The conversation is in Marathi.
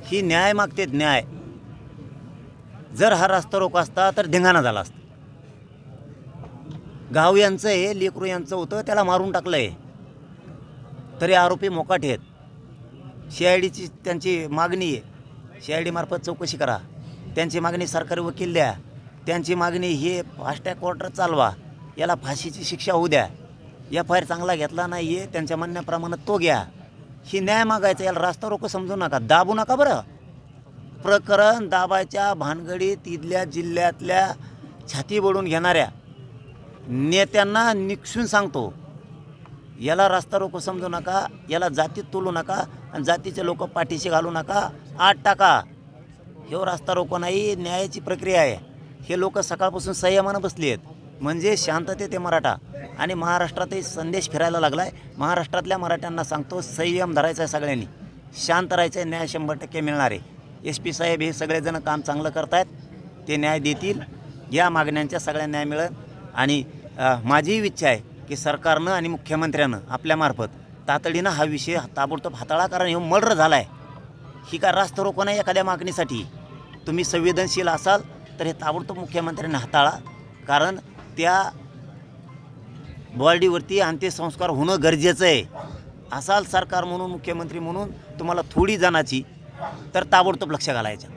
ही न्याय मागतेत, न्याय. जर हा रस्ता रोको असता तर धिंगाणा झाला असता. गाव यांचं आहे, लेकरू यांचं होतं, त्याला मारून टाकलं आहे, तरी आरोपी मोकाट आहेत. CIDची त्यांची मागणी आहे, CID मार्फत चौकशी करा. त्यांची मागणी सरकारी वकील द्या. त्यांची मागणी हे फास्ट ट्रॅक कोर्टात चालवा, याला फाशीची शिक्षा होऊ द्या. FIR चांगला घेतला नाही आहे, त्यांच्या म्हणण्याप्रमाणे तो घ्या. ही न्याय मागायचा, याला रास्ता रोको समजू नका, दाबू नका. बरं, प्रकरण दाबायच्या भानगडीत इथल्या जिल्ह्यातल्या छाती बोडून घेणाऱ्या नेत्यांना निक्षून सांगतो, याला रास्ता रोको समजू नका, याला जातीत तोलू नका आणि जातीचे लोक पाठीशी घालू नका, आत टाका. हे रास्ता रोको नाही, न्यायाची प्रक्रिया आहे. हे लोक सकाळपासून संयमानं बसली आहेत, म्हणजे शांततेत ते मराठा. आणि महाराष्ट्रातही संदेश फिरायला लागला आहे. महाराष्ट्रातल्या मराठ्यांना सांगतो, संयम धरायचा आहे, सगळ्यांनी शांत राहायचं आहे. न्याय 100% मिळणार आहे. SP साहेब हे सगळेजण काम चांगलं करत आहेत, ते न्याय देतील. या मागण्यांच्या सगळ्या न्याय मिळेल. आणि माझीही इच्छा आहे की सरकारनं आणि मुख्यमंत्र्यानं आपल्यामार्फत तातडीनं हा विषय ताबडतोब हाताळा. कारण हे मर्डर झाला आहे, ही काय रास्ता रोको नाही एखाद्या मागणीसाठी. तुम्ही संवेदनशील असाल तर हे ताबडतोब मुख्यमंत्र्यांनी हाताळा. कारण त्या बॉडीवरती अंत्यसंस्कार होणं गरजेचं आहे. असाल सरकार म्हणून, मुख्यमंत्री म्हणून तुम्हाला थोडी जणाची, तर ताबडतोब लक्ष घालायचं.